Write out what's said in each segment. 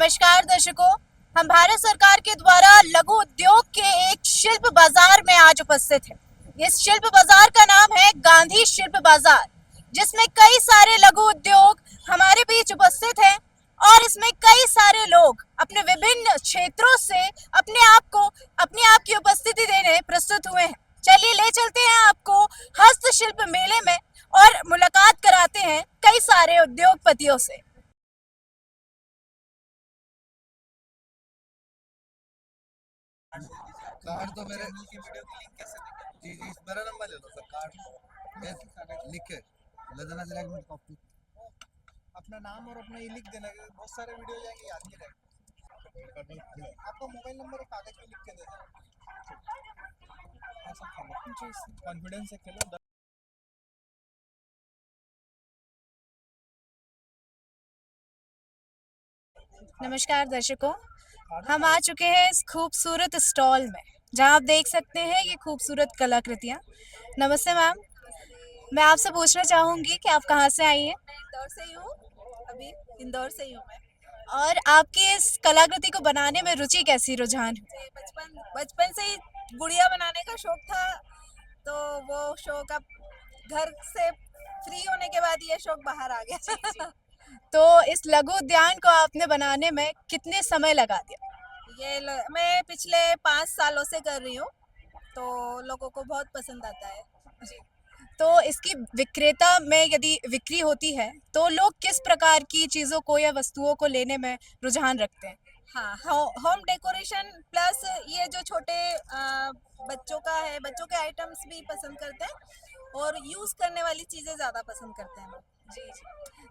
नमस्कार दर्शकों, हम भारत सरकार के द्वारा लघु उद्योग के एक शिल्प बाजार में आज उपस्थित हैं। इस शिल्प बाजार का नाम है गांधी शिल्प बाजार, जिसमें कई सारे लघु उद्योग हमारे बीच उपस्थित हैं और इसमें कई सारे लोग अपने विभिन्न क्षेत्रों से अपने आप की उपस्थिति देने प्रस्तुत हुए हैं। चलिए ले चलते हैं आपको हस्तशिल्प मेले में और मुलाकात कराते हैं कई सारे उद्योगपतियों से। कार्ड तो मेरे वीडियो की लिंक कैसे जी जी मेरा नंबर ले लो सर। कार्ड लिख के ले देना जरा, एक मिनट कॉपी अपना नाम और अपना ये लिख देना, बहुत सारे वीडियो जाएंगे, याद नहीं रहेगा। आपका मोबाइल नंबर और कागज पे लिख के दे देना। ऐसा खेलो, कॉन्फिडेंस से खेलो। नमस्कार दर्शकों, हम आ चुके हैं इस खूबसूरत स्टॉल में जहां आप देख सकते हैं ये खूबसूरत कलाकृतियां। नमस्ते मैम, मैं आपसे पूछना चाहूंगी कि आप कहां से आई हैं? इंदौर से ही हूँ। अभी इंदौर से ही हूँ मैं। और आपकी इस कलाकृति को बनाने में रुचि कैसी, रुझान? मुझे बचपन बचपन से ही गुड़िया बनाने का शौक था, तो वो शौक अब घर से फ्री होने के बाद ये शौक बाहर आ गया। तो इस लघु उद्यान को आपने बनाने में कितने समय लगा दिया? मैं पिछले 5 सालों से कर रही हूँ, तो लोगों को बहुत पसंद आता है। तो इसकी विक्रेता में यदि बिक्री होती है तो लोग किस प्रकार की चीज़ों को या वस्तुओं को लेने में रुझान रखते हैं? हाँ, होम डेकोरेशन प्लस ये जो छोटे बच्चों का है, बच्चों के आइटम्स भी पसंद करते हैं और यूज़ करने वाली चीज़ें ज़्यादा पसंद करते हैं लोग। जी।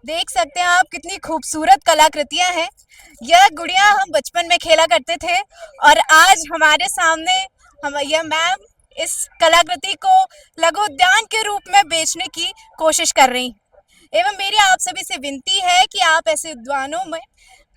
देख सकते हैं आप कितनी खूबसूरत कलाकृतियां हैं। यह गुड़िया हम बचपन में खेला करते थे और आज हमारे सामने यह मैम इस कलाकृति को लघु उद्यान के रूप में बेचने की कोशिश कर रही हैं। एवं मेरी आप सभी से विनती है कि आप ऐसे उद्यानों में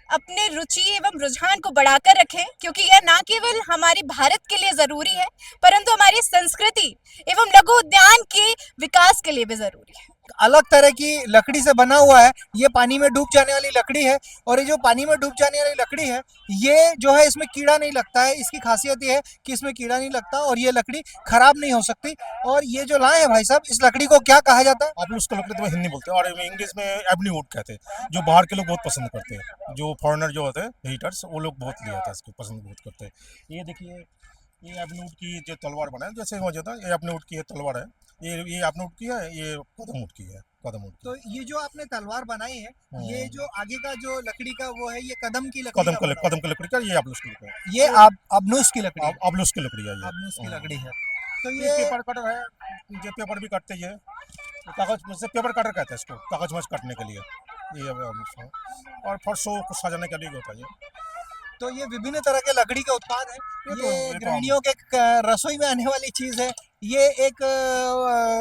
अपने रुचि एवं रुझान को बढ़ाकर रखें, क्योंकि यह न केवल हमारी भारत के लिए जरूरी है परंतु हमारी संस्कृति एवं लघु उद्यान के विकास के लिए भी जरूरी है। अलग तरह की लकड़ी से बना हुआ है, ये पानी में डूब जाने वाली लकड़ी है। और ये जो पानी में डूब जाने वाली लकड़ी है, ये जो है इसमें कीड़ा नहीं लगता है। इसकी खासियत ये है कि इसमें कीड़ा नहीं लगता और ये लकड़ी खराब नहीं हो सकती। और ये जो लाए हैं भाई साहब, इस लकड़ी को क्या कहा जाता है? आप लोग उसको लकड़ी तो हिंदी बोलते हैं और इंग्लिश में एबनी वुड कहते हैं, जो बाहर के लोग बहुत पसंद करते हैं। जो फॉरेनर जो होते हैं हीटर्स, वो लोग बहुत लिया था, इसको पसंद बहुत करते हैं। ये देखिए, ये एबनी वुड की जो तलवार बना है, जैसे हो जाता है, ये एबनी वुड की तलवार है। ये एबनी वुड की है, ये कदम वुड की है। कदम वुड की। तो ये जो आपने तलवार बनाई है, ये जो आगे का जो लकड़ी का वो है, ये कदम की कदम लकड़ी का कदम की लकड़ी का, ये आपलूस की लकड़ी है। ये अबनूस की लकड़ी है। आपलूस की लकड़ी है ये। अबनूस की लकड़ी है। तो ये ये पेपर कटर है, ये पेपर भी काटते हैं। कागज से पेपर कटर कहते हैं इसको, कागज मज काटने के लिए ये और फर्शों को सजाने के लिए होता है ये। तो ये विभिन्न तरह के लकड़ी के उत्पाद है। ये गृहिणियों के रसोई में आने वाली चीज है। ये एक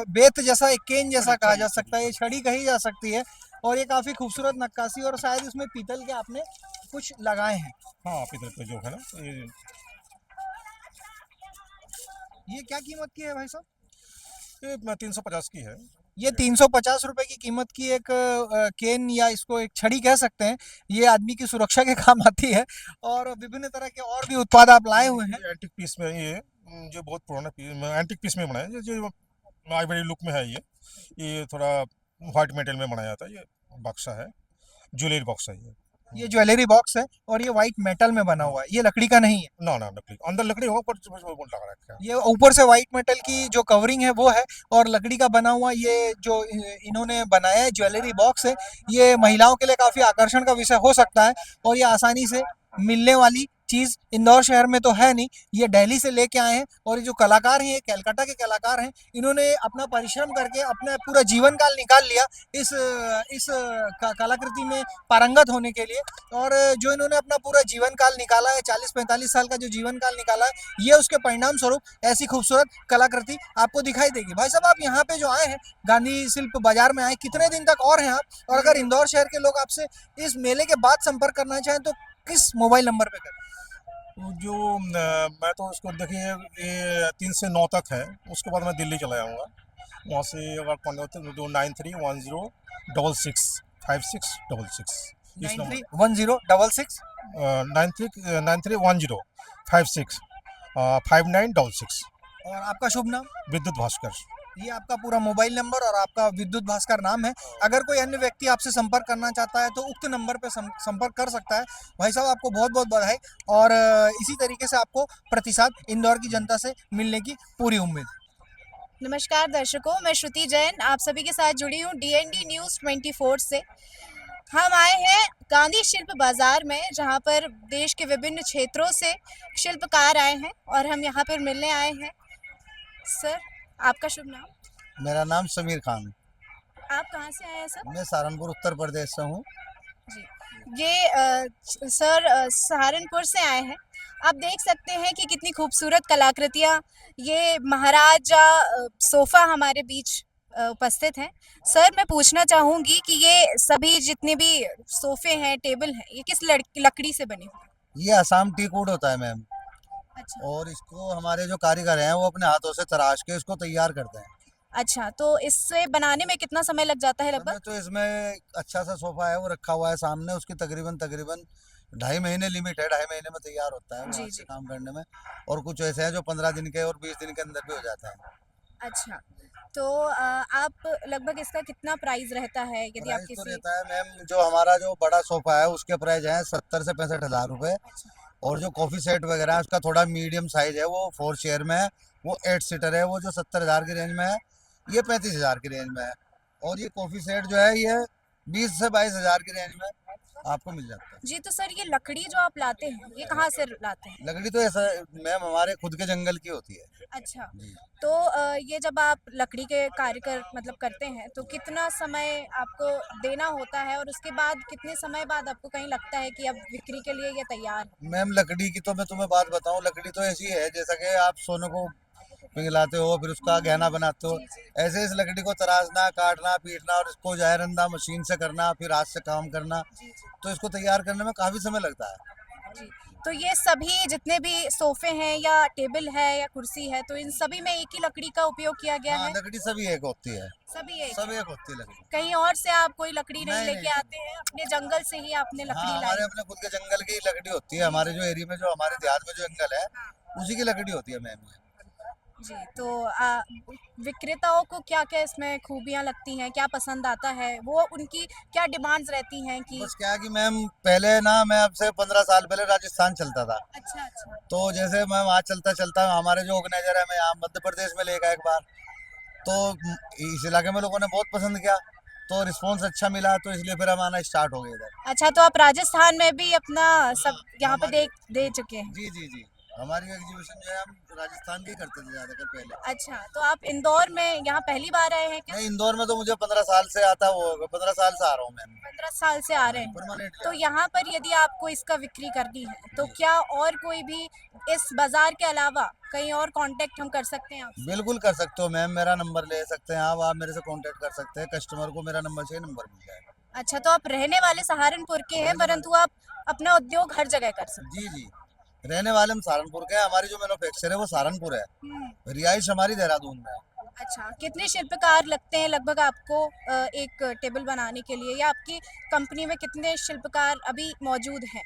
बेत जैसा, एक केन जैसा कहा जा सकता है, ये छड़ी कही जा सकती है। और ये काफी खूबसूरत नक्काशी, और शायद इसमें पीतल के आपने कुछ लगाए हैं। हाँ, पीतल के जो है ना, ये क्या कीमत की है भाई साहब? ये 350 की है। ये 350 रुपए की कीमत की एक केन, या इसको एक छड़ी कह सकते हैं। ये आदमी की सुरक्षा के काम आती है। और विभिन्न तरह के और भी उत्पाद आप लाए हुए हैं। एंटिक पीस में ये जो बहुत पुराना पीस, एंटिक पीस में बनाया, जो आइवरी लुक में है। ये थोड़ा व्हाइट मेटल में बनाया था। ये बक्सा है, ज्वेलरी बॉक्स है ये ज्वेलरी बॉक्स है और ये व्हाइट मेटल में बना हुआ है, ये लकड़ी का नहीं है। ना ना, लकड़ी अंदर लकड़ी हो, पर लगा रखा है। ये ऊपर से व्हाइट मेटल की जो कवरिंग है वो है, और लकड़ी का बना हुआ ये जो इन्होंने बनाया है ज्वेलरी बॉक्स है। ये महिलाओं के लिए काफी आकर्षण का विषय हो सकता है, और ये आसानी से मिलने वाली चीज इंदौर शहर में तो है नहीं, ये दिल्ली से लेके आए हैं। और ये जो कलाकार हैं, ये कलकत्ता के कलाकार हैं। इन्होंने अपना परिश्रम करके अपना पूरा जीवन काल निकाल लिया इस कलाकृति में पारंगत होने के लिए। और जो इन्होंने अपना पूरा जीवन काल निकाला है, 40-45 साल का जो जीवन काल निकाला है, ये उसके परिणाम स्वरूप ऐसी खूबसूरत कलाकृति आपको दिखाई देगी। भाई साहब, आप यहाँ पे जो आए हैं, गांधी शिल्प बाजार में आए, कितने दिन तक और हैं आप? और अगर इंदौर शहर के लोग आपसे इस मेले के बाद संपर्क करना चाहें तो किस मोबाइल नंबर पे करें? जो मैं तो उसको देखिए, ये 3 से 9 तक है। उसके बाद मैं दिल्ली चला जाऊँगा। वहाँ से अगर कॉन्टेक्ट, जो 9310665666। इस नंबर 931066 931056 और आपका शुभ नाम? विद्युत भास्कर। ये आपका पूरा मोबाइल नंबर और आपका विद्युत भास्कर नाम है। अगर कोई अन्य व्यक्ति आपसे संपर्क करना चाहता है तो उक्त नंबर पे संपर्क कर सकता है। भाई साहब आपको बहुत बहुत बधाई और इसी तरीके से आपको प्रतिसाद इंदौर की जनता से मिलने की पूरी उम्मीद। नमस्कार दर्शकों, मैं श्रुति जैन आप सभी के साथ जुड़ी हूँ DND न्यूज़ 24 से। हम आए हैं गांधी शिल्प बाजार में, जहां पर देश के विभिन्न क्षेत्रों से शिल्पकार आए हैं और हम यहां पर मिलने आए हैं। सर, आपका शुभ नाम? मेरा नाम समीर खान। आप कहां से आए हैं सर? मैं सहारनपुर उत्तर प्रदेश से हूँ। जी, ये सर सहारनपुर से आए हैं। आप देख सकते हैं कि कितनी खूबसूरत कलाकृतियाँ, ये महाराजा सोफ़ा हमारे बीच उपस्थित हैं। सर, मैं पूछना चाहूँगी कि ये सभी जितने भी सोफ़े हैं, टेबल हैं, ये किस लकड़ी से बने हुए हैं? ये असम टीक वुड होता है मैम, अच्छा, और इसको हमारे जो कारीगर हैं वो अपने हाथों से तराश के इसको तैयार करते हैं। अच्छा, तो इससे बनाने में कितना समय लग जाता है समय लगभग? तो इसमें अच्छा सा सोफा है वो रखा हुआ है सामने, उसकी तकरीबन 2.5 महीने लिमिट है। 2.5 महीने में तैयार होता है वो जी, हाथ जी। से काम करने में। और कुछ ऐसे हैं जो 15 दिन के और 20 दिन के अंदर भी हो जाते हैं। अच्छा, तो आप लगभग इसका कितना प्राइस रहता है यदि आप प्राइस तो किसी? रहता है मैम, जो हमारा जो बड़ा सोफा है उसके प्राइस हैं 70 से 65 हज़ार रुपये। अच्छा, और जो कॉफ़ी सेट वगैरह है उसका थोड़ा मीडियम साइज है, वो 4 चेयर में है, वो 8 सीटर है, वो जो 70 हज़ार की रेंज में है, ये 35 हज़ार की रेंज में है। और ये कॉफ़ी सेट जो है ये 20 से 22 हज़ार की रेंज में आपको मिल जाता है। जी, तो सर ये लकड़ी जो आप लाते हैं, ये कहाँ से लाते हैं? लकड़ी तो ऐसा मैम हमारे खुद के जंगल की होती है अच्छा, जी। तो ये जब आप लकड़ी के कार्य करते हैं, तो कितना समय आपको देना होता है और उसके बाद कितने समय बाद आपको कहीं लगता है कि अब बिक्री के लिए ये तैयार है? मैम लकड़ी की तो मैं तुम्हें बात बताऊं, लकड़ी तो ऐसी है जैसा कि आप सोने को पिघलाते हो फिर उसका गहना बनाते हो, जी, जी। ऐसे इस लकड़ी को तराशना, काटना, पीटना और इसको जायरंदा मशीन से करना, फिर हाथ से काम करना, जी, जी। तो इसको तैयार करने में काफ़ी समय लगता है। जी, तो ये सभी जितने भी सोफ़े हैं या टेबल है या कुर्सी है, तो इन सभी में एक ही लकड़ी का उपयोग किया गया हाँ, है? लकड़ी सभी एक होती है, सभी एक सब है? एक होती है लकड़ी। कहीं और से आप कोई लकड़ी नहीं नहीं लेके नहीं, आते हैं, अपने जंगल से ही आपने हाँ लकड़ी लाई हमारे है? अपने खुद के जंगल की लकड़ी होती है। हमारे जो एरिया में, जो हमारे देहात में जो जंगल है उसी की लकड़ी होती है मैम ये। जी, तो विक्रेताओं को क्या-क्या इसमें खूबियाँ लगती हैं? क्या पसंद आता है? वो उनकी क्या डिमांड्स रहती हैं कि? बस क्या है कि मैम पहले ना, मैं अब से 15 साल पहले राजस्थान चलता था, अच्छा, अच्छा। तो जैसे मैं वहाँ चलता चलता हमारे जो ऑर्गेनाइजर है, मैं यहाँ मध्य प्रदेश में ले गया एक बार, तो इस इलाके में लोगों ने बहुत पसंद किया, तो रिस्पॉन्स अच्छा मिला, तो इसलिए फिर हम आना स्टार्ट हो गए इधर। अच्छा, तो आप राजस्थान में भी अपना सब हाँ, यहाँ पे हमारी दे चुके हैं? जी जी जी, हमारी एग्जीबिशन जो है हम राजस्थान की करते थे ज़्यादातर पहले। अच्छा, तो आप इंदौर में यहाँ पहली बार आए हैं क्या? नहीं, इंदौर में तो मुझे 15 साल से आता, वो 15 साल से आ रहा हूँ मैं 15 साल से आ रहे हैं। परमानेंट। तो यहाँ पर यदि आपको इसका बिक्री करनी है, तो क्या और कोई भी इस बाज़ार के अलावा कहीं और कॉन्टैक्ट हम कर सकते हैं आपसे? बिल्कुल कर सकते हो मैम, मेरा नंबर ले सकते हैं आप मेरे से कांटेक्ट कर सकते हैं। कस्टमर को मेरा नंबर चाहिए, नंबर मिल जाएगा। अच्छा, तो आप रहने वाले सहारनपुर के हैं, परंतु आप अपना उद्योग हर जगह कर सकते जी जी, रहने वाले हम सहारनपुर के हैं, हमारी जो मैन्युफैक्चर है वो सहारनपुर है, हैं। रिहाइश हमारी देहरादून में है। अच्छा, कितने शिल्पकार लगते हैं लगभग आपको एक टेबल बनाने के लिए, या आपकी कंपनी में कितने शिल्पकार अभी मौजूद हैं?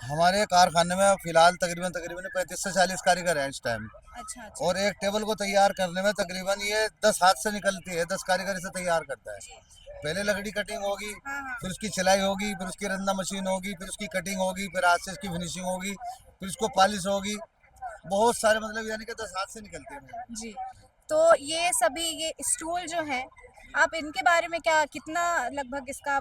हमारे कारखाने में फिलहाल तकरीबन तकरीबन 35 से 40 कारीगर हैं इस टाइम। अच्छा, अच्छा। और एक टेबल को तैयार करने में तकरीबन ये 10 हाथ से निकलती है, 10 कारीगर इसे तैयार करता है। पहले लकड़ी कटिंग होगी, हाँ, हाँ। फिर उसकी सिलाई होगी, फिर उसकी रंदा मशीन होगी, फिर उसकी कटिंग होगी, फिर हाथ से इसकी फिनिशिंग होगी, फिर उसको पॉलिश होगी। बहुत सारे, मतलब यानी कि 10 हाथ से निकलती है। जी, तो ये सभी ये स्टूल जो हैं, आप इनके बारे में क्या कितना लगभग इसका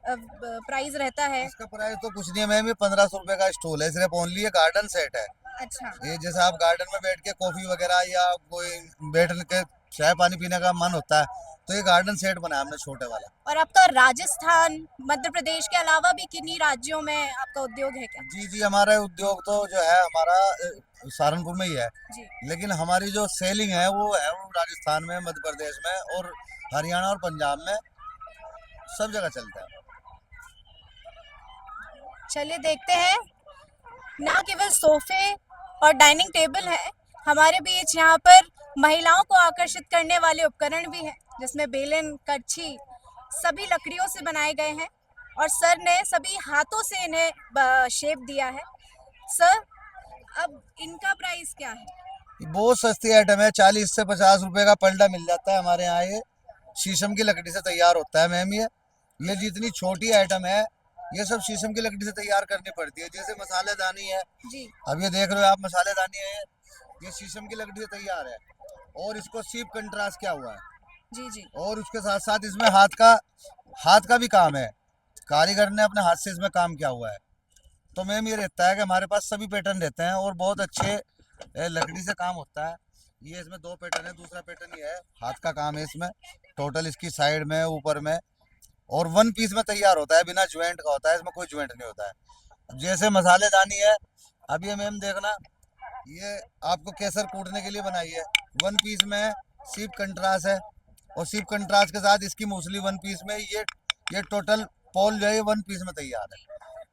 प्राइस रहता है? इसका प्राइस तो कुछ नहीं है मैम, ये 1500 रुपये का स्टूल है सिर्फ, ओनली ये गार्डन सेट है। अच्छा, ये जैसे आप गार्डन में बैठ के कॉफी वगैरह या कोई बैठ के चाय पानी पीने का मन होता है, तो ये गार्डन सेट बनाया हमने छोटे वाला। और आपका राजस्थान, मध्य प्रदेश के अलावा भी किन्हीं राज्यों में आपका उद्योग है क्या? जी जी, हमारा उद्योग तो जो है हमारा सहारनपुर में ही है, जी। लेकिन हमारी जो सेलिंग है वो राजस्थान में, मध्य प्रदेश में और हरियाणा और पंजाब में सब जगह चलता है। चलिए देखते हैं, ना केवल सोफे और डाइनिंग टेबल है, हमारे बीच यहाँ पर महिलाओं को आकर्षित करने वाले उपकरण भी हैं, जिसमें बेलन, करछी सभी लकड़ियों से बनाए गए हैं। और सर ने सभी हाथों से इन्हें शेप दिया है। सर, अब इनका प्राइस क्या है? बहुत सस्ती आइटम है, 40 से 50 रुपए का पलटा मिल जाता है हमारे यहाँ। ये शीशम की लकड़ी से तैयार होता है मैम। ये जितनी छोटी आइटम है ये सब शीशम की लकड़ी से तैयार करनी पड़ती है। जैसे मसालेदानी है, जी अब ये देख रहे हो आप, मसालेदानी है, ये शीशम की लकड़ी से तैयार है और इसको सीप कंट्रास्ट किया हुआ है। जी जी। और उसके साथ साथ इसमें हाथ का भी काम है, कारीगर ने अपने हाथ से इसमें काम किया हुआ है। तो मैम ये रहता है कि हमारे पास सभी पैटर्न रहते हैं और बहुत अच्छे लकड़ी से काम होता है। ये इसमें 2 पैटर्न है, दूसरा पैटर्न ये है, हाथ का काम है इसमें। टोटल इसकी साइड में, ऊपर में, और 1 पीस में तैयार होता है, बिना ज्वाइंट का होता है, इसमें कोई ज्वाइंट नहीं होता है। अब जैसे मसालेदानी है, अब ये मैम देखना, ये आपको केसर कूटने के लिए बनाई है, 1 पीस में सीप कंट्रास्ट है, और सीप कंट्रास्ट के साथ इसकी मूसली 1 पीस में। ये टोटल पॉल जो है 1 पीस में तैयार है।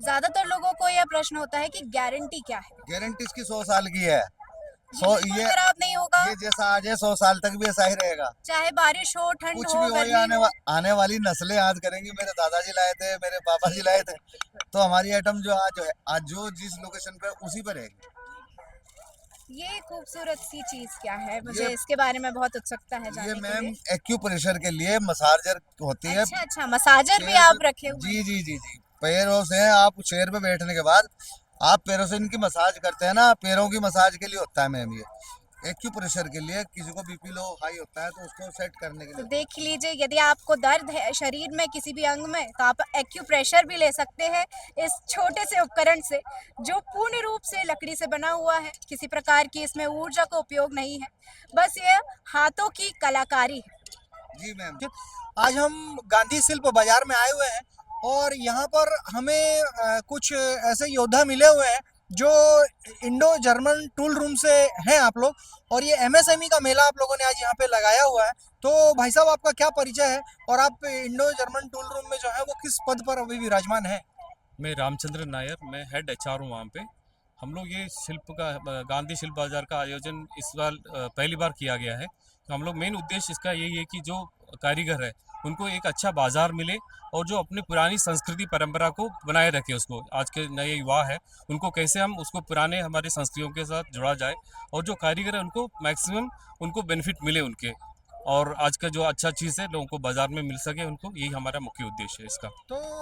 ज्यादातर लोगों को यह प्रश्न होता है कि गारंटी क्या है? गारंटी इसकी 100 साल की है। ये बिल्कुल खराब नहीं होगा? ये जैसा आज है 100 साल तक भी ऐसा ही रहेगा। चाहे बारिश हो, ठंड कुछ हो, भी हो, ये गर्मी हो। आने वाली नस्लें याद करेंगी, मेरे दादाजी लाए थे, मेरे पापा जी लाए थे। तो हमारी आइटम जो आज जो जिस लोकेशन पे उसी पर रहेगी। ये खूबसूरत सी चीज क्या है? मुझे ये- इसके बारे में बहुत उत्सुकता है ये जानने के मैम लिए। एक्यूप्रेशर के लिए मसाजर होती है। अच्छा अच्छा, मसाजर भी चेयर आप पे- रखे हुए जी हैं? जी जी जी, पैरों से आप चेयर पे बैठने के बाद आप पैरों से इनकी मसाज करते हैं ना, पैरों की मसाज के लिए होता है मैम। ये एक्यूप्रेशर के लिए, किसी को बीपी लो हाई होता है तो उसको सेट करने के तो लिए। देख लीजिए, यदि आपको दर्द है शरीर में किसी भी अंग में, तो आप एक्यूप्रेशर भी ले सकते हैं इस छोटे से उपकरण से, जो पूर्ण रूप से लकड़ी से बना हुआ है। किसी प्रकार की इसमें ऊर्जा का उपयोग नहीं है, बस ये हाथों की कलाकारी है। जी मैम। आज हम गांधी शिल्प बाजार में आए हुए हैं और यहाँ पर हमें कुछ ऐसे योद्धा मिले हुए हैं जो इंडो जर्मन टूल रूम से हैं आप लोग, और ये एमएसएमई का मेला आप लोगों ने आज यहाँ पे लगाया हुआ है। तो भाई साहब, आपका क्या परिचय है और आप इंडो जर्मन टूल रूम में जो है वो किस पद पर अभी विराजमान है? मैं रामचंद्र नायर, मैं हेड एचआर हूँ वहाँ पे। हम लोग ये शिल्प का गांधी शिल्प बाजार का आयोजन इस बार पहली बार किया गया है। तो हम लोग मेन उद्देश्य इसका यही है कि जो कारीगर है उनको एक अच्छा बाजार मिले और जो अपनी पुरानी संस्कृति परंपरा को बनाए रखे, उसको आज के नए युवा है उनको कैसे हम उसको पुराने हमारे संस्कृतियों के साथ जोड़ा जाए, और जो कारीगर है उनको मैक्सिमम उनको बेनिफिट मिले उनके, और आज का जो अच्छा चीज़ है लोगों को बाजार में मिल सके उनको, यही हमारा मुख्य उद्देश्य है इसका। तो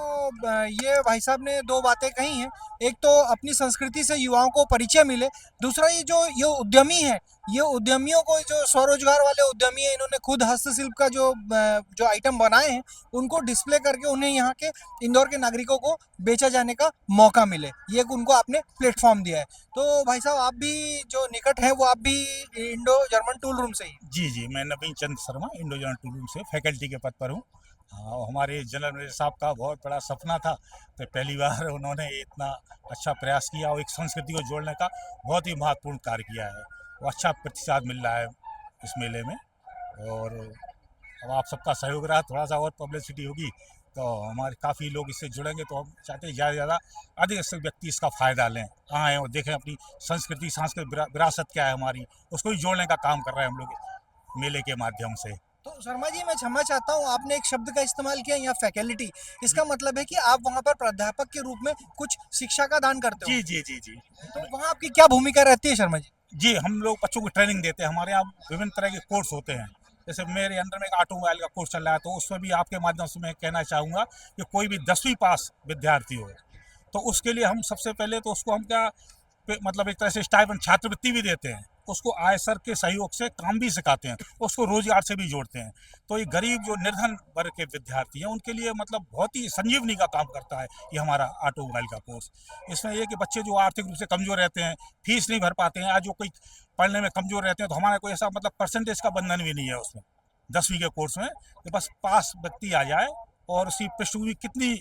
ये भाई साहब ने 2 बातें कही हैं। एक तो अपनी संस्कृति से युवाओं को परिचय मिले, दूसरा ये उद्यमी है, ये उद्यमियों को, जो स्वरोजगार वाले उद्यमी हैं, इन्होंने खुद हस्तशिल्प का जो आइटम बनाए हैं उनको डिस्प्ले करके उन्हें यहाँ के इंदौर के नागरिकों को बेचा जाने का मौका मिले, ये उनको आपने प्लेटफॉर्म दिया है। तो भाई साहब, आप भी जो निकट हैं वो आप भी इंडो जर्मन टूल रूम से ही? जी जी, मैं Naveen Chand Sharma Indo German tool room से फैकल्टी के पद पर हूँ। हाँ, हमारे जनरल मैनेजर साहब का बहुत बड़ा सपना था, तो पहली बार उन्होंने इतना अच्छा प्रयास किया और एक संस्कृति को जोड़ने का बहुत ही महत्वपूर्ण कार्य किया है। वो अच्छा प्रतिसाद मिल रहा है इस मेले में, और अब आप सबका सहयोग रहा, थोड़ा सा और पब्लिसिटी होगी तो हमारे काफ़ी लोग इससे जुड़ेंगे। तो हम चाहते हैं ज़्यादा से ज़्यादा अधिक से व्यक्ति इसका फ़ायदा लें, आएँ और देखें अपनी संस्कृति, सांस्कृतिक विरासत क्या है हमारी, उसको भी जोड़ने का काम कर रहे हैं हम लोग मेले के माध्यम से। तो शर्मा जी, मैं क्षमा चाहता हूँ, आपने एक शब्द का इस्तेमाल किया यहाँ, फैकल्टी। इसका मतलब है कि आप वहाँ पर प्राध्यापक के रूप में कुछ शिक्षा का दान करते हो? जी जी जी जी। तो वहाँ आपकी क्या भूमिका रहती है शर्मा जी? जी, हम लोग बच्चों को ट्रेनिंग देते हैं। हमारे यहाँ विभिन्न तरह के कोर्स होते हैं, जैसे मेरे अंदर में एक ऑटोमोबाइल का कोर्स चल रहा है, तो उसमें भी आपके माध्यम से मैं कहना चाहूँगा कि कोई भी 10वीं पास विद्यार्थी हो तो उसके लिए हम सबसे पहले तो उसको हम मतलब एक तरह से स्टाइपेंड, छात्रवृत्ति भी देते हैं, उसको आयसर के सहयोग से काम भी सिखाते हैं, उसको रोजगार से भी जोड़ते हैं। तो ये गरीब जो निर्धन वर्ग के विद्यार्थी हैं उनके लिए मतलब बहुत ही संजीवनी का काम करता है ये हमारा ऑटोमोबाइल का कोर्स। इसमें ये कि बच्चे जो आर्थिक रूप से कमज़ोर रहते हैं, फीस नहीं भर पाते हैं, आज जो कोई पढ़ने में कमज़ोर रहते हैं, तो हमारा कोई ऐसा मतलब परसेंटेज का बंधन भी नहीं है उसमें 10वीं के कोर्स में, कि बस पास व्यक्ति आ जाए और उसकी पृष्ठभूमि कितनी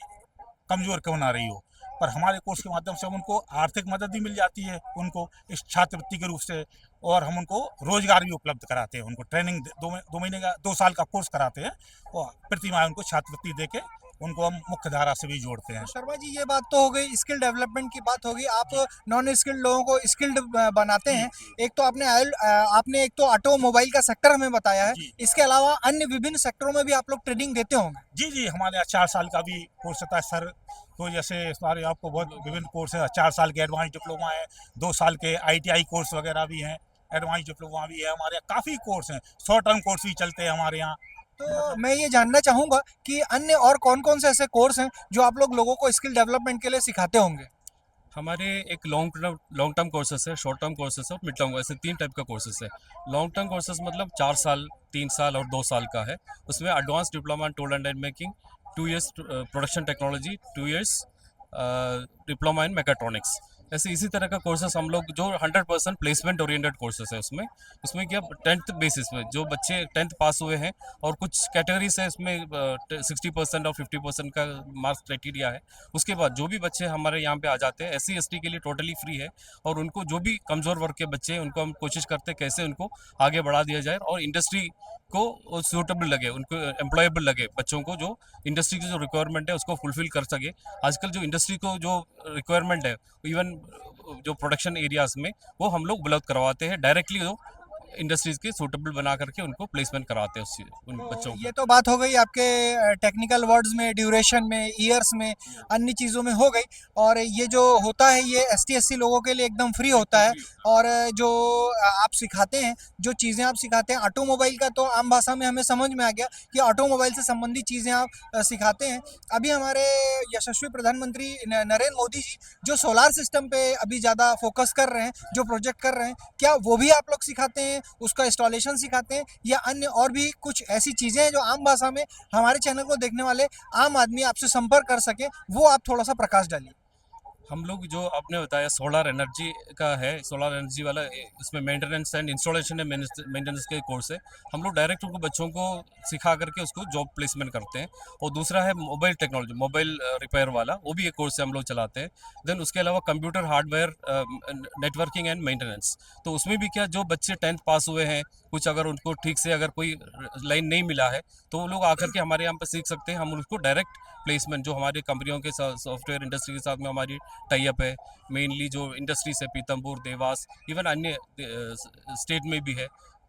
कमज़ोर क्यों ना रही हो, पर हमारे कोर्स के माध्यम से हम उनको आर्थिक मदद भी मिल जाती है उनको इस छात्रवृत्ति के रूप से, और हम उनको रोजगार भी उपलब्ध कराते हैं। उनको ट्रेनिंग 2 महीने का 2 साल का कोर्स कराते हैं और प्रति माह उनको छात्रवृत्ति दे के उनको हम मुख्य धारा से भी जोड़ते हैं। शर्मा जी, ये बात तो हो गई, स्किल डेवलपमेंट की बात होगी। आप नॉन स्किल्ड लोगों को स्किल्ड बनाते हैं। एक तो आपने एक तो ऑटोमोबाइल का सेक्टर हमें बताया है, जी। इसके अलावा अन्य विभिन्न सेक्टरों में भी आप लोग ट्रेनिंग देते होंगे। जी जी, हमारे यहाँ 4 साल का भी कोर्स होता है सर। तो जैसे हमारे आपको बहुत विभिन्न कोर्स है, 4 साल के एडवांस डिप्लोमा है, 2 साल के ITI कोर्स वगैरह भी हैं, एडवांस डिप्लोमा भी है हमारे यहाँ, काफ़ी कोर्स हैं, शॉर्ट टर्म कोर्स भी चलते हैं हमारे यहाँ। तो मैं ये जानना चाहूंगा कि अन्य और कौन कौन से ऐसे कोर्स हैं जो आप लोगों को स्किल डेवलपमेंट के लिए सिखाते होंगे। हमारे एक लॉन्ग टर्म कोर्सेस है, शॉर्ट टर्म कोर्सेस है और मिड टर्म, ऐसे 3 टाइप का कोर्सेस है। लॉन्ग टर्म कोर्सेस मतलब 4 साल, 3 साल और 2 साल का है। उसमें advance diploma in tool and die making, 2 years production technology, 2 years diploma in mechatronics, ऐसे इसी तरह का कोर्सेस हम लोग जो 100% प्लेसमेंट ओरिएंटेड कोर्सेस है। उसमें क्या 10th बेसिस में जो बच्चे 10th पास हुए हैं और कुछ कैटेगरीज है इसमें 60% और 50% का मार्क्स क्राइटेरिया है। उसके बाद जो भी बच्चे हमारे यहाँ पे आ जाते हैं, SC ST के लिए टोटली फ्री है। और उनको जो भी कमज़ोर वर्ग के बच्चे हैं उनको हम कोशिश करते हैं कैसे उनको आगे बढ़ा दिया जाए और इंडस्ट्री को सूटेबल लगे, उनको एम्प्लॉयबल लगे, बच्चों को जो इंडस्ट्री की जो रिक्वायरमेंट है उसको फुलफिल कर सके। आजकल जो इंडस्ट्री को जो रिक्वायरमेंट है, इवन जो प्रोडक्शन एरियाज में, वो हम लोग उपलब्ध करवाते हैं डायरेक्टली। जो इंडस्ट्रीज के सूटेबल बना करके उनको प्लेसमेंट कराते हैं उन बच्चों को। ये तो बात हो गई आपके टेक्निकल वर्ड्स में, ड्यूरेशन में, ईयर्स में, अन्य चीज़ों में हो गई। और ये जो होता है ये ST SC लोगों के लिए एकदम फ्री होता है। और जो आप सिखाते हैं, जो चीज़ें आप सिखाते हैं, ऑटोमोबाइल का तो आम भाषा में हमें समझ में आ गया कि ऑटोमोबाइल से संबंधित चीज़ें आप सिखाते हैं। अभी हमारे यशस्वी प्रधानमंत्री नरेंद्र मोदी जी जो सोलार सिस्टम पे अभी ज़्यादा फोकस कर रहे हैं, जो प्रोजेक्ट कर रहे हैं, क्या वो भी आप लोग सिखाते हैं, उसका इंस्टॉलेशन सिखाते हैं, या अन्य और भी कुछ ऐसी चीज़ें हैं जो आम भाषा में हमारे चैनल को देखने वाले आम आदमी आपसे संपर्क कर सके, वो आप थोड़ा सा प्रकाश डालिए। हम लोग जो आपने बताया सोलर एनर्जी का है, सोलर एनर्जी वाला इसमें maintenance and installation and maintenance के कोर्स है। हम लोग डायरेक्ट उनको बच्चों को सिखा करके उसको जॉब प्लेसमेंट करते हैं। और दूसरा है मोबाइल टेक्नोलॉजी, मोबाइल रिपेयर वाला, वो भी एक कोर्स है, हम लोग चलाते हैं। देन उसके अलावा computer hardware networking and maintenance, तो उसमें भी क्या जो बच्चे 10th पास हुए हैं, कुछ अगर उनको ठीक से अगर कोई लाइन नहीं मिला है तो वो लोग आकर के हमारे यहाँ पर सीख सकते हैं। हम उनको डायरेक्ट प्लेसमेंट, जो हमारी कंपनियों के साथ, सॉफ्टवेयर इंडस्ट्री के साथ में हमारी टाई अप है, मेनली जो इंडस्ट्रीज है पीतमपुर, देवास, इवन अन्य स्टेट में भी है,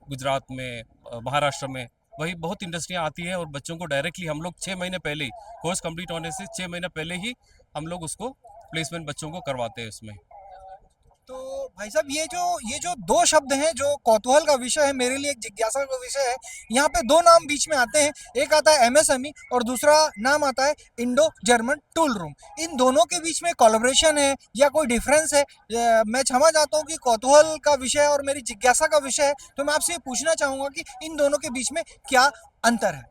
गुजरात में, महाराष्ट्र में, वही बहुत इंडस्ट्रियाँ आती है। और बच्चों को डायरेक्टली हम लोग 6 महीने पहले ही, कोर्स कंप्लीट होने से 6 महीने पहले ही हम लोग उसको प्लेसमेंट बच्चों को करवाते हैं उसमें। तो भाई साहब, ये जो दो शब्द हैं, जो कौतूहल का विषय है, मेरे लिए एक जिज्ञासा का विषय है। यहाँ पे दो नाम बीच में आते हैं, एक आता है MSME और दूसरा नाम आता है इंडो जर्मन टूल रूम। इन दोनों के बीच में कोलैबोरेशन है या कोई डिफरेंस है? मैं क्षमा चाहता हूँ कि कौतूहल का विषय है और मेरी जिज्ञासा का विषय है, तो मैं आपसे ये पूछना चाहूँगा कि इन दोनों के बीच में क्या अंतर है?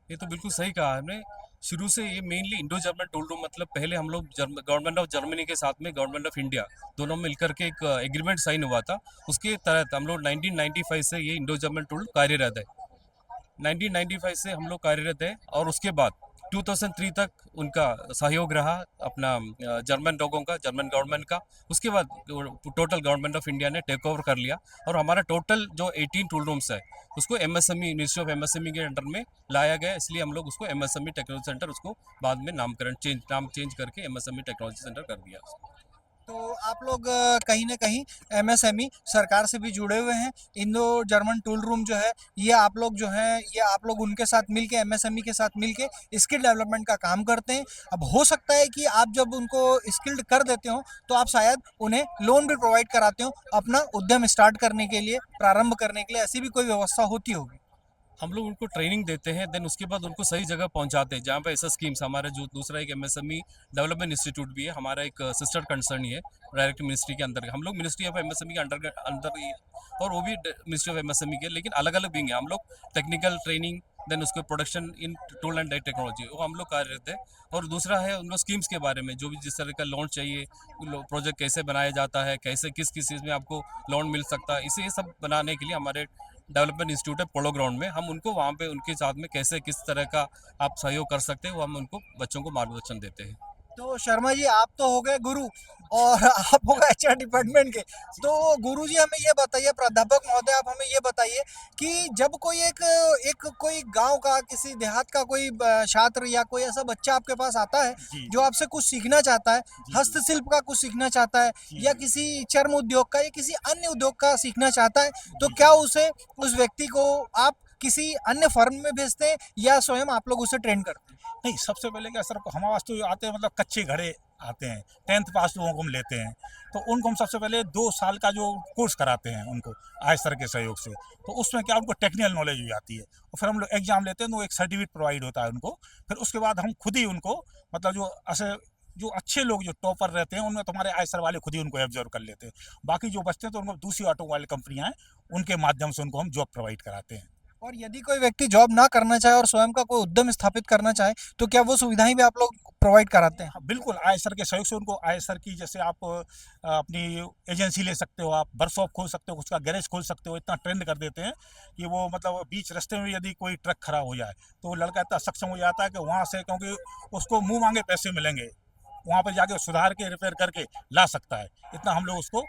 ये तो बिल्कुल सही कहा हमने। शुरू से ये mainly Indo German tool room, मतलब पहले हम लोग गवर्नमेंट ऑफ जर्मनी के साथ में गवर्नमेंट ऑफ इंडिया दोनों मिलकर के एक एग्रीमेंट साइन हुआ था। उसके तहत हम लोग 1995 से ये इंडो जर्मन टूल कार्यरत है। 1995 से हम लोग कार्यरत है और उसके बाद 2003 तक उनका सहयोग रहा अपना जर्मन लोगों का, जर्मन गवर्नमेंट का। उसके बाद टोटल गवर्नमेंट ऑफ इंडिया ने टेक ओवर कर लिया और हमारा टोटल जो 18 टूल रूम्स है उसको MSME, मिनिस्ट्री ऑफ MSME के अंडर में लाया गया। इसलिए हम लोग उसको MSME टेक्नोलॉजी सेंटर, उसको बाद में नाम चेंज करके MSME टेक्नोलॉजी सेंटर कर दिया। तो आप लोग कहीं ना कहीं MSME सरकार से भी जुड़े हुए हैं। इंडो जर्मन टूल रूम जो है, ये आप लोग जो हैं, ये आप लोग उनके साथ मिलके, MSME के साथ मिलके स्किल डेवलपमेंट का काम करते हैं। अब हो सकता है कि आप जब उनको स्किल्ड कर देते हो तो आप शायद उन्हें लोन भी प्रोवाइड कराते हो अपना उद्यम स्टार्ट करने के लिए, प्रारंभ करने के लिए, ऐसी भी कोई व्यवस्था होती होगी? हम लोग उनको ट्रेनिंग देते हैं, देन उसके बाद उनको सही जगह पहुंचाते हैं जहाँ पे ऐसा स्कीम्स। हमारा जो दूसरा एक MSME डेवलपमेंट इंस्टीट्यूट भी है, हमारा एक सिस्टर कंसर्न ही है डायरेक्ट मिनिस्ट्री के अंदर। हम लोग मिनिस्ट्री ऑफ MSME के अंदर ही, और वो भी मिनिस्ट्री ऑफ MSME के, लेकिन अलग अलग विंग है। हम लोग टेक्निकल ट्रेनिंग, देन उसके production in tool and die technology, वो हम लोग कार्यरत है। और दूसरा है उन लोग स्कीम्स के बारे में, जो भी जिस तरह का लोन चाहिए, प्रोजेक्ट कैसे बनाया जाता है, कैसे किस किस चीज़ में आपको लोन मिल सकता है, इसे ये सब बनाने के लिए हमारे डेवलपमेंट इंस्टीट्यूट है पोलो ग्राउंड में। हम उनको वहाँ पे उनके साथ में कैसे किस तरह का आप सहयोग कर सकते हैं, वो हम उनको बच्चों को मार्गदर्शन देते हैं। तो शर्मा जी, आप तो हो गए गुरु, और आप हो गए HR डिपार्टमेंट के। तो गुरुजी हमें ये बताइए, प्राध्यापक महोदय आप हमें ये बताइए कि जब कोई एक कोई गांव का, किसी देहात का कोई छात्र या कोई ऐसा बच्चा आपके पास आता है जी जो आपसे कुछ सीखना चाहता है, जी जी हस्तशिल्प का कुछ सीखना चाहता है जी या जी किसी चर्म उद्योग का या किसी अन्य उद्योग का सीखना चाहता है, तो जी क्या जी उसे, उस व्यक्ति को आप किसी अन्य फर्म में भेजते हैं या स्वयं आप लोग उसे ट्रेन करते हैं? नहीं, सबसे पहले क्या सर, हमारे पास तो आते हैं मतलब कच्चे घड़े आते हैं, 10th पास लोगों को हम लेते हैं, तो उनको हम सबसे पहले 2 साल का जो कोर्स कराते हैं उनको आय सर के सहयोग से। तो उसमें क्या उनको टेक्निकल नॉलेज हो जाती है और फिर हम लोग एग्जाम लेते हैं तो एक सर्टिफिकेट प्रोवाइड होता है उनको। फिर उसके बाद हम खुद ही उनको मतलब जो अच्छे लोग जो टॉपर रहते हैं उनमें तुम्हारे आय सर वाले खुद ही उनको ऑब्जर्व कर लेते हैं। बाकी जो बचते हैं तो उनको दूसरी ऑटोमोबाइल कंपनियां हैं, उनके माध्यम से उनको हम जॉब प्रोवाइड कराते हैं। और यदि कोई व्यक्ति जॉब ना करना चाहे और स्वयं का कोई उद्यम स्थापित करना चाहे, तो क्या वो सुविधाएं भी आप लोग प्रोवाइड कराते हैं? हाँ, बिल्कुल आयसर के सहयोग से उनको आयसर की, जैसे आप अपनी एजेंसी ले सकते हो, आप वर्कशॉप खोल सकते हो, उसका गैरेज खोल सकते हो। इतना ट्रेंड कर देते हैं कि वो मतलब बीच रास्ते में यदि कोई ट्रक खराब हो जाए तो वो लड़का इतना सक्षम हो जाता है कि वहाँ से, क्योंकि उसको मुंह मांगे पैसे मिलेंगे, वहाँ पर जाके सुधार के रिपेयर करके ला सकता है। इतना हम लोग उसको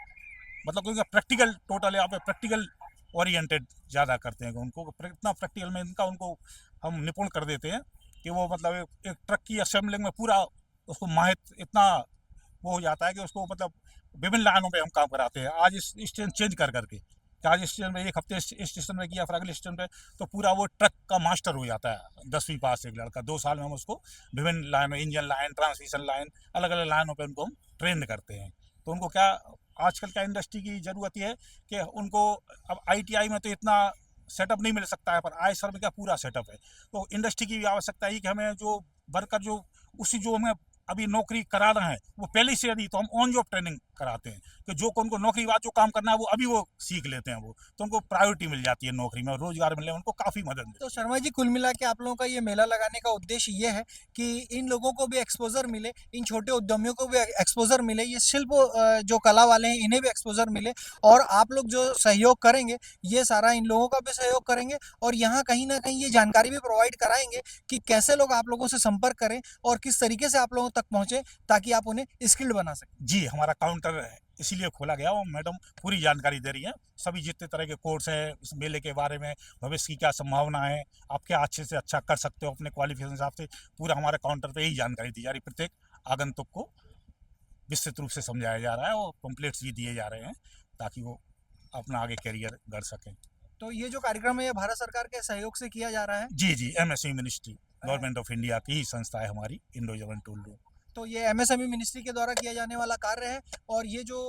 मतलब, क्योंकि प्रैक्टिकल टोटल यहाँ पे प्रैक्टिकल ओरिएंटेड ज़्यादा करते हैं, उनको इतना प्रैक्टिकल में इनका उनको हम निपुण कर देते हैं कि वो मतलब एक ट्रक की असेंबलिंग में पूरा उसको माहिर इतना वो हो जाता है कि उसको मतलब विभिन्न लाइनों पे हम काम कराते हैं। आज इस स्टेशन चेंज कर करके कि आज इस स्टेशन में एक हफ्ते इस स्टेशन में किया, फिर अगले स्टेशन पे, तो पूरा वो ट्रक का मास्टर हो जाता है 10वीं पास एक लड़का। 2 साल में हम उसको विभिन्न लाइनों, इंजन लाइन, ट्रांसमिशन लाइन, अलग अलग लाइनों पर उनको हम ट्रेन करते हैं। तो उनको क्या, आजकल क्या इंडस्ट्री की ज़रूरत ये है कि उनको अब ITI में तो इतना सेटअप नहीं मिल सकता है, पर आयसर में क्या पूरा सेटअप है। तो इंडस्ट्री की भी आवश्यकता है कि हमें जो वर्कर जो उसी जो हमें अभी नौकरी करा रहे हैं वो पहले से, यदि तो हम ऑन जॉब ट्रेनिंग कराते हैं कि जो उनको नौकरी बाद जो काम करना है वो अभी वो सीख लेते हैं, वो तो उनको प्रायोरिटी मिल जाती है नौकरी में, रोजगार मिलने में उनको काफ़ी मदद मिलती है। तो शर्मा जी, कुल मिला के आप लोगों का ये मेला लगाने का उद्देश्य ये है कि इन लोगों को भी एक्सपोजर मिले, इन छोटे उद्यमियों को भी एक्सपोजर मिले, ये शिल्प जो कला वाले हैं इन्हें भी एक्सपोजर मिले, और आप लोग जो सहयोग करेंगे ये सारा इन लोगों का भी सहयोग करेंगे, और यहाँ कहीं ना कहीं ये जानकारी भी प्रोवाइड कराएंगे कि कैसे लोग आप लोगों से संपर्क करें और किस तरीके से आप लोगों तक पहुँचे ताकि आप उन्हें स्किल्ड बना सकें। जी, हमारा काउंटर इसीलिए खोला गया और मैडम पूरी जानकारी दे रही हैं, सभी जितने तरह के कोर्स हैं इस मेले के बारे में, भविष्य की क्या संभावना है, आप क्या अच्छे से अच्छा कर सकते हो अपने क्वालिफिकेशन हिसाब से, पूरा हमारे काउंटर पे यही जानकारी दी जा रही है। प्रत्येक आगंतुक को विस्तृत रूप से समझाया जा रहा है और पम्पलेट्स भी दिए जा रहे हैं ताकि वो अपना आगे करियर गढ़ सकें। तो ये जो कार्यक्रम है ये भारत सरकार के सहयोग से किया जा रहा है। जी जी, MSME ministry, government of India की ही संस्था है हमारी, इंडो जर्मन टूल रूम। तो ये MSME मिनिस्ट्री के द्वारा किया जाने वाला कार्य है। और ये जो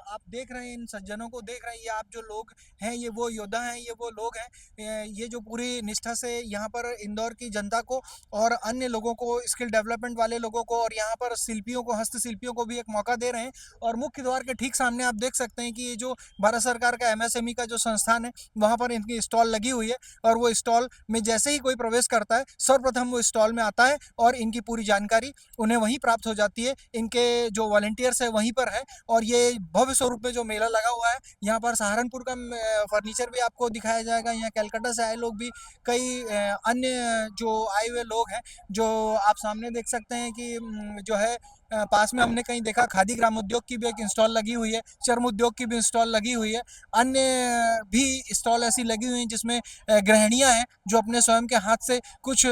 आप देख रहे हैं, इन सज्जनों को देख रहे हैं, ये आप जो लोग हैं ये वो योद्धा हैं, ये वो लोग हैं, ये जो पूरी निष्ठा से यहाँ पर इंदौर की जनता को और अन्य लोगों को, स्किल डेवलपमेंट वाले लोगों को, और यहाँ पर शिल्पियों को, हस्तशिल्पियों को भी एक मौका दे रहे हैं। और मुख्य द्वार के ठीक सामने आप देख सकते हैं कि ये जो भारत सरकार का MSME का जो संस्थान है वहाँ पर इनकी स्टॉल लगी हुई है, और वो स्टॉल में जैसे ही कोई प्रवेश करता है सर्वप्रथम वो स्टॉल में आता है और इनकी पूरी जानकारी उन्हें वहीं प्राप्त हो जाती है। इनके जो वॉलंटियर्स है वहीं पर है। और ये भव्य स्वरूप में जो मेला लगा हुआ है, यहाँ पर सहारनपुर का फर्नीचर भी आपको दिखाया जाएगा। यहाँ कलकत्ता से आए लोग भी, कई अन्य जो आए हुए लोग हैं, जो आप सामने देख सकते हैं कि जो है पास में हमने कहीं देखा खादी ग्राम उद्योग की भी एक स्टॉल लगी हुई है, चर्म उद्योग की भी स्टॉल लगी हुई है, अन्य भी स्टॉल ऐसी लगी हुई हैं जिसमें गृहिणियाँ हैं जो अपने स्वयं के हाथ से कुछ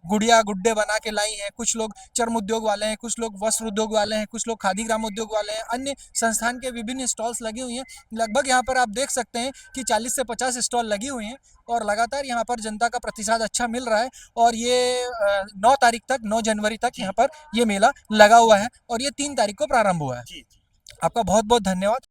गुड़िया गुड्डे बना के लाई हैं। कुछ लोग चर्म उद्योग वाले हैं, कुछ लोग वस्त्र उद्योग वाले हैं, कुछ लोग खादी ग्राम उद्योग वाले हैं। अन्य संस्थान के विभिन्न स्टॉल्स लगी हुई हैं। लगभग यहाँ पर आप देख सकते हैं कि 40 से 50 स्टॉल लगी हुई हैं और लगातार यहाँ पर जनता का प्रतिसाद अच्छा मिल रहा है। और ये 9 तारीख तक, 9 जनवरी तक यहाँ पर ये मेला लगा हुआ है और ये 3 तारीख को प्रारंभ हुआ है। जी जी। आपका बहुत बहुत धन्यवाद।